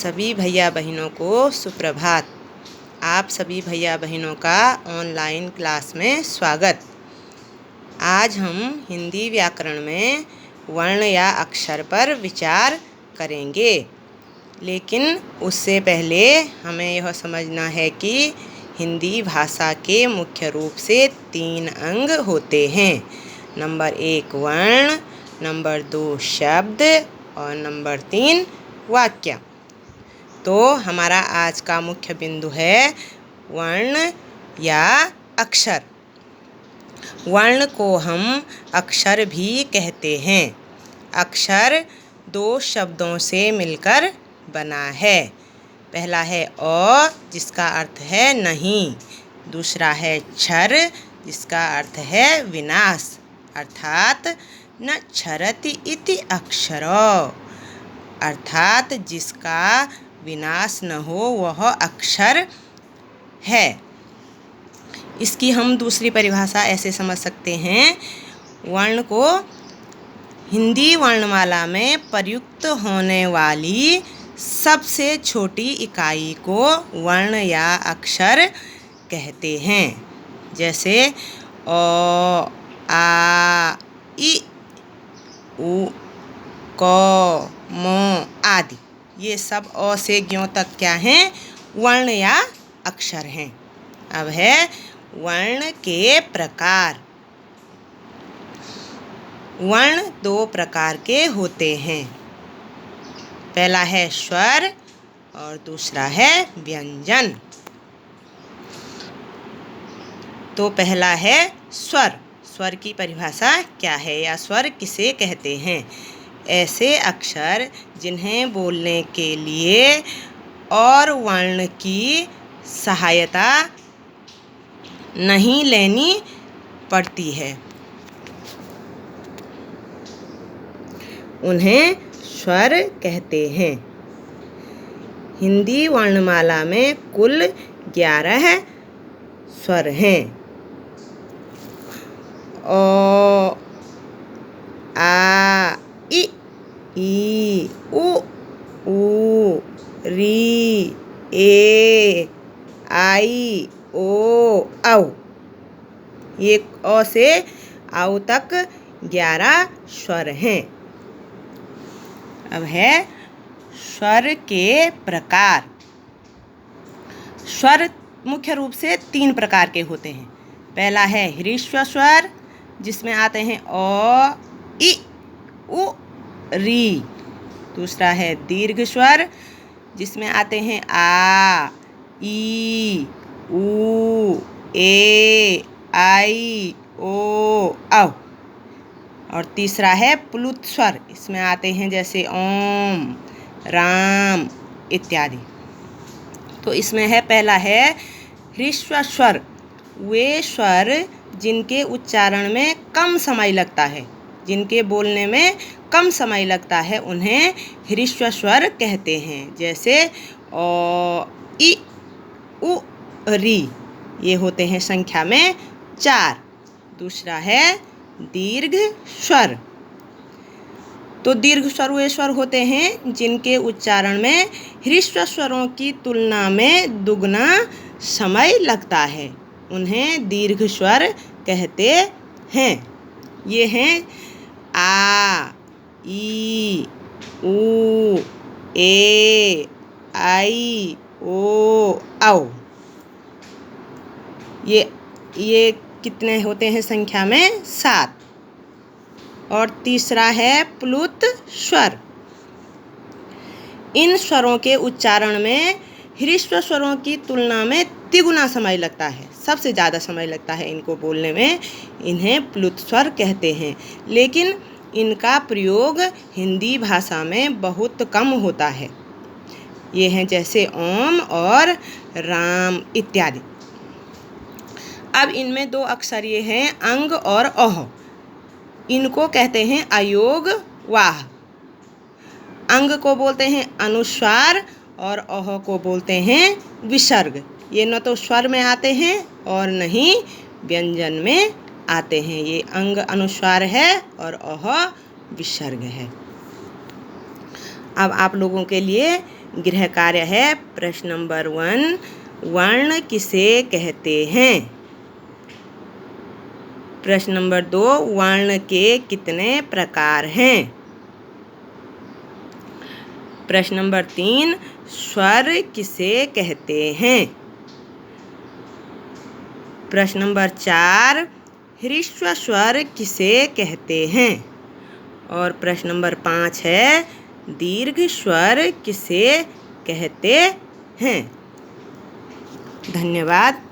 सभी भैया बहनों को सुप्रभात। आप सभी भैया बहनों का ऑनलाइन क्लास में स्वागत। आज हम हिंदी व्याकरण में वर्ण या अक्षर पर विचार करेंगे, लेकिन उससे पहले हमें यह समझना है कि हिंदी भाषा के मुख्य रूप से 3 अंग होते हैं। नंबर 1 वर्ण, नंबर 2 शब्द और नंबर 3 वाक्य। तो हमारा आज का मुख्य बिंदु है वर्ण या अक्षर। वर्ण को हम अक्षर भी कहते हैं। अक्षर 2 शब्दों से मिलकर बना है। पहला है अ, जिसका अर्थ है नहीं। दूसरा है क्षर, जिसका अर्थ है विनाश, अर्थात न क्षरति इति अक्षरो, अर्थात जिसका विनाश न हो वह अक्षर है। इसकी हम दूसरी परिभाषा ऐसे समझ सकते हैं, वर्ण को हिंदी वर्णमाला में प्रयुक्त होने वाली सबसे छोटी इकाई को वर्ण या अक्षर कहते हैं। जैसे अ, आ, इ, उ, क, म आदि। ये सब अ से ज्यों तक क्या हैं? वर्ण या अक्षर हैं। अब है वर्ण के प्रकार। वर्ण 2 प्रकार के होते हैं। पहला है स्वर और दूसरा है व्यंजन। तो पहला है स्वर। स्वर की परिभाषा क्या है या स्वर किसे कहते हैं? ऐसे अक्षर जिन्हें बोलने के लिए और वर्ण की सहायता नहीं लेनी पड़ती है, उन्हें स्वर कहते हैं। हिंदी वर्णमाला में कुल 11 स्वर हैं। अ, आ, इ, ई, उ, री, ए, आई, ओ, औ। ये अ से औ तक 11 स्वर हैं। अब है स्वर के प्रकार। स्वर मुख्य रूप से 3 प्रकार के होते हैं। पहला है ह्रस्व स्वर, जिसमें आते हैं अ, इ, उ, री। दूसरा है दीर्घ स्वर, जिसमें आते हैं आ, ई, उ, ए, आई, ओ, औ। और तीसरा है प्लुत स्वर, इसमें आते हैं जैसे ओम, राम इत्यादि। तो इसमें है पहला है ह्रस्व स्वर। वे स्वर जिनके उच्चारण में कम समय लगता है, जिनके बोलने में कम समय लगता है, उन्हें ह्रस्व स्वर कहते हैं। जैसे अ, इ, उ, री। ये होते हैं संख्या में 4। दूसरा है दीर्घ स्वर। तो दीर्घ स्वर वे स्वर होते हैं जिनके उच्चारण में ह्रस्व स्वरों की तुलना में दुगना समय लगता है, उन्हें दीर्घ स्वर कहते हैं। ये हैं आ, ई, उ, ए, आई, ओ, औ। ये कितने होते हैं संख्या में? 7। और तीसरा है प्लुत स्वर। इन स्वरों के उच्चारण में ह्रस्व स्वरों की तुलना में तिगुना समय लगता है, सबसे ज़्यादा समय लगता है इनको बोलने में। इन्हें प्लुत स्वर कहते हैं, लेकिन इनका प्रयोग हिंदी भाषा में बहुत कम होता है। ये हैं जैसे ओम और राम इत्यादि। अब इनमें 2 अक्षर ये हैं अंग और अह। इनको कहते हैं अयोग वाह। अंग को बोलते हैं अनुस्वार और अह को बोलते हैं विसर्ग। ये न तो स्वर में आते हैं और न ही व्यंजन में आते हैं। ये अंग अनुस्वार है और अह विसर्ग है। अब आप लोगों के लिए गृह कार्य है प्रश्न नंबर 1, वर्ण किसे कहते हैं। प्रश्न नंबर 2, वर्ण के कितने प्रकार हैं। प्रश्न नंबर 3, स्वर किसे कहते हैं। प्रश्न नंबर 4, ह्रस्व स्वर किसे कहते हैं। और प्रश्न नंबर 5 है, दीर्घ स्वर किसे कहते हैं। धन्यवाद।